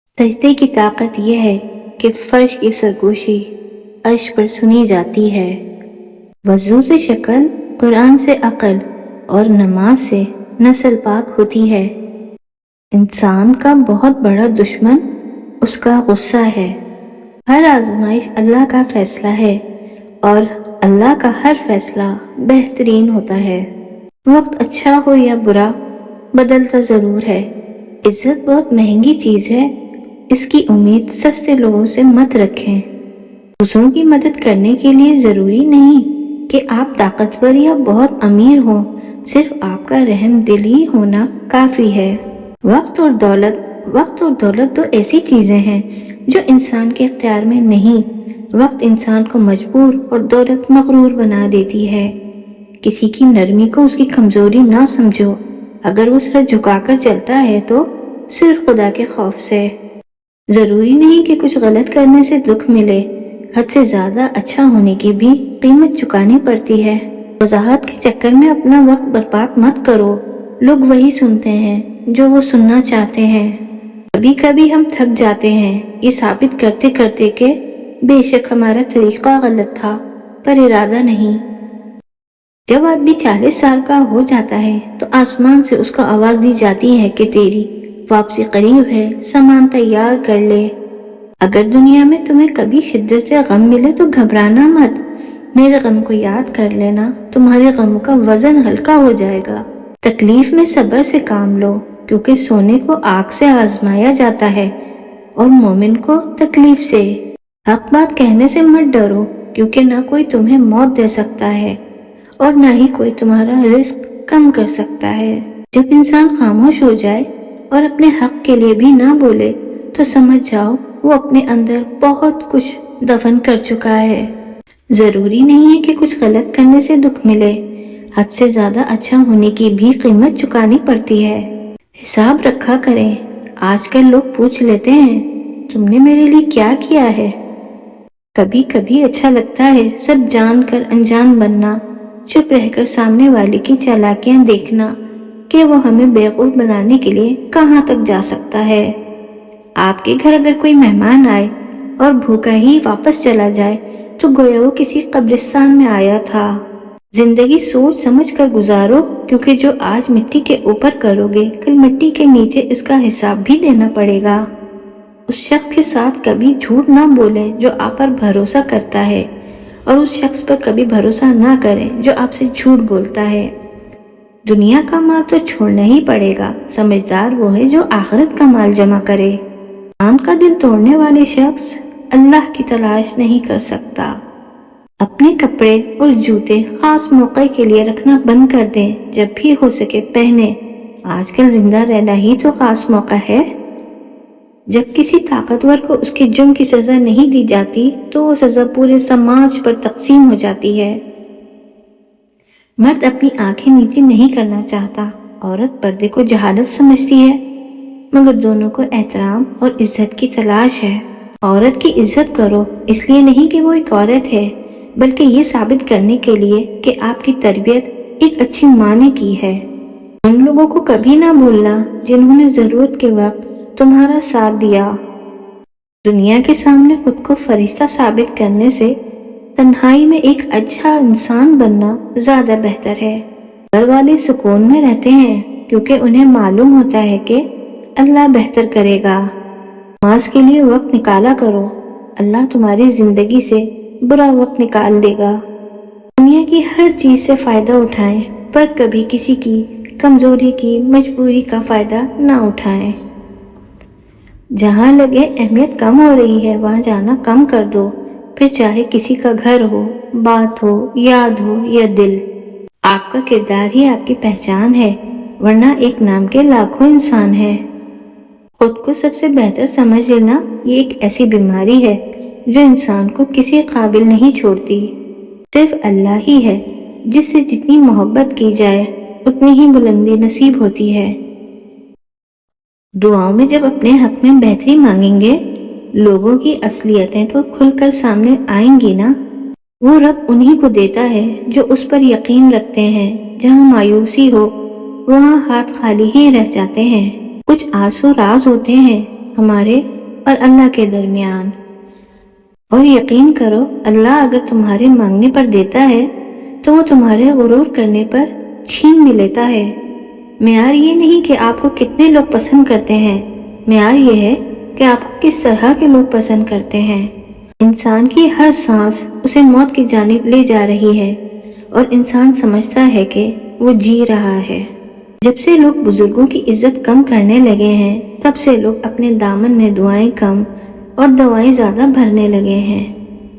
سجدے کی طاقت یہ ہے کہ فرش کی سرگوشی عرش پر سنی جاتی ہے۔ وضو سے شکل، قرآن سے عقل اور نماز سے نسل پاک ہوتی ہے۔ انسان کا بہت بڑا دشمن اس کا غصہ ہے۔ ہر آزمائش اللہ کا فیصلہ ہے اور اللہ کا ہر فیصلہ بہترین ہوتا ہے۔ وقت اچھا ہو یا برا بدلتا ضرور ہے۔ عزت بہت مہنگی چیز ہے، اس کی امید سستے لوگوں سے مت رکھیں۔ دوسروں کی مدد کرنے کے لیے ضروری نہیں کہ آپ طاقتور یا بہت امیر ہوں، صرف آپ کا رحم دل ہی ہونا کافی ہے۔ وقت اور دولت تو ایسی چیزیں ہیں جو انسان کے اختیار میں نہیں۔ وقت انسان کو مجبور اور دولت مغرور بنا دیتی ہے۔ کسی کی نرمی کو اس کی کمزوری نہ سمجھو، اگر وہ سر جھکا کر چلتا ہے تو صرف خدا کے خوف سے۔ ضروری نہیں کہ کچھ غلط کرنے سے دکھ ملے، حد سے زیادہ اچھا ہونے کی بھی قیمت چکانی پڑتی ہے۔ وضاحت کے چکر میں اپنا وقت برباد مت کرو، لوگ وہی سنتے ہیں جو وہ سننا چاہتے ہیں۔ کبھی کبھی ہم تھک جاتے ہیں یہ ثابت کرتے کرتے کہ بے شک ہمارا طریقہ غلط تھا، پر ارادہ نہیں۔ جب آدمی 40 سال کا ہو جاتا ہے تو آسمان سے اس کو آواز دی جاتی ہے کہ تیری واپسی قریب ہے، سامان تیار کر لے۔ اگر دنیا میں تمہیں کبھی شدت سے غم ملے تو گھبرانا مت، میرے غم کو یاد کر لینا، تمہارے غم کا وزن ہلکا ہو جائے گا۔ تکلیف میں صبر سے کام لو، کیونکہ سونے کو آگ سے آزمایا جاتا ہے اور مومن کو تکلیف سے۔ حق بات کہنے سے مت ڈرو، کیونکہ نہ کوئی تمہیں موت دے سکتا ہے اور نہ ہی کوئی تمہارا رزق کم کر سکتا ہے۔ جب انسان خاموش ہو جائے اور اپنے حق کے لیے بھی نہ بولے تو سمجھ جاؤ وہ اپنے اندر بہت کچھ دفن کر چکا ہے۔ ضروری نہیں ہے کہ کچھ غلط کرنے سے دکھ ملے، حد سے زیادہ اچھا ہونے کی بھی قیمت چکانی پڑتی ہے۔ حساب رکھا کریں۔ آج کل لوگ پوچھ لیتے ہیں تم نے میرے لیے کیا کیا ہے؟ کبھی کبھی اچھا لگتا ہے سب جان کر انجان بننا، چپ رہ کر سامنے والے کی چالاکیاں دیکھنا کہ وہ ہمیں بیوقوف بنانے کے لیے کہاں تک جا سکتا ہے۔ آپ کے گھر اگر کوئی مہمان آئے اور بھوکا ہی واپس چلا جائے تو گویا وہ کسی قبرستان میں آیا تھا۔ زندگی سوچ سمجھ کر گزارو، کیونکہ جو آج مٹی کے اوپر کرو گے کل مٹی کے نیچے اس کا حساب بھی دینا پڑے گا۔ اس شخص کے ساتھ کبھی جھوٹ نہ بولیں جو آپ پر بھروسہ کرتا ہے، اور اس شخص پر کبھی بھروسہ نہ کریں جو آپ سے جھوٹ بولتا ہے۔ دنیا کا مال تو چھوڑنا ہی پڑے گا، سمجھدار وہ ہے جو آخرت کا مال جمع کرے۔ انسان کا دل توڑنے والے شخص اللہ کی تلاش نہیں کر سکتا۔ اپنے کپڑے اور جوتے خاص موقع کے لیے رکھنا بند کر دیں، جب بھی ہو سکے پہنیں۔ آج کل زندہ رہنا ہی تو خاص موقع ہے۔ جب کسی طاقتور کو اس کے جرم کی سزا نہیں دی جاتی تو وہ سزا پورے سماج پر تقسیم ہو جاتی ہے۔ مرد اپنی آنکھیں نیچی نہیں کرنا چاہتا، عورت پردے کو جہالت سمجھتی ہے، مگر دونوں کو احترام اور عزت کی تلاش ہے۔ عورت کی عزت کرو، اس لیے نہیں کہ وہ ایک عورت ہے، بلکہ یہ ثابت کرنے کے لیے کہ آپ کی تربیت ایک اچھی ماں نے کی ہے۔ ان لوگوں کو کبھی نہ بھولنا جنہوں نے ضرورت کے وقت تمہارا ساتھ دیا۔ دنیا کے سامنے خود کو فرشتہ ثابت کرنے سے تنہائی میں ایک اچھا انسان بننا زیادہ بہتر ہے۔ گھر والے سکون میں رہتے ہیں کیونکہ انہیں معلوم ہوتا ہے کہ اللہ بہتر کرے گا۔ نماز کے لیے وقت نکالا کرو، اللہ تمہاری زندگی سے برا وقت نکال دے گا۔ دنیا کی ہر چیز سے فائدہ اٹھائیں، پر کبھی کسی کی کمزوری کی مجبوری کا فائدہ نہ اٹھائیں۔ جہاں لگے اہمیت کم ہو رہی ہے وہاں جانا کم کر دو، پھر چاہے کسی کا گھر ہو، بات ہو، یاد ہو یا دل۔ آپ کا کردار ہی آپ کی پہچان ہے، ورنہ ایک نام کے لاکھوں انسان ہیں۔ خود کو سب سے بہتر سمجھ لینا یہ ایک ایسی بیماری ہے جو انسان کو کسی قابل نہیں چھوڑتی۔ صرف اللہ ہی ہے جس سے جتنی محبت کی جائے اتنی ہی بلندی نصیب ہوتی ہے۔ دعاؤں میں جب اپنے حق میں بہتری مانگیں گے، لوگوں کی اصلیتیں تو کھل کر سامنے آئیں گی نا۔ وہ رب انہی کو دیتا ہے جو اس پر یقین رکھتے ہیں۔ جہاں مایوسی ہو وہاں ہاتھ خالی ہی رہ جاتے ہیں۔ کچھ آسو راز ہوتے ہیں ہمارے اور اللہ کے درمیان۔ اور یقین کرو اللہ اگر تمہارے مانگنے پر دیتا ہے تو وہ تمہارے غرور کرنے پر چھین بھی لیتا ہے۔ معیار یہ نہیں کہ آپ کو کتنے لوگ پسند کرتے ہیں، معیار یہ ہے کہ آپ کو کس طرح کے لوگ پسند کرتے ہیں۔ انسان کی ہر سانس اسے موت کی جانب لے جا رہی ہے اور انسان سمجھتا ہے کہ وہ جی رہا ہے۔ جب سے لوگ بزرگوں کی عزت کم کرنے لگے ہیں، تب سے لوگ اپنے دامن میں دعائیں کم اور دوائیں زیادہ بھرنے لگے ہیں۔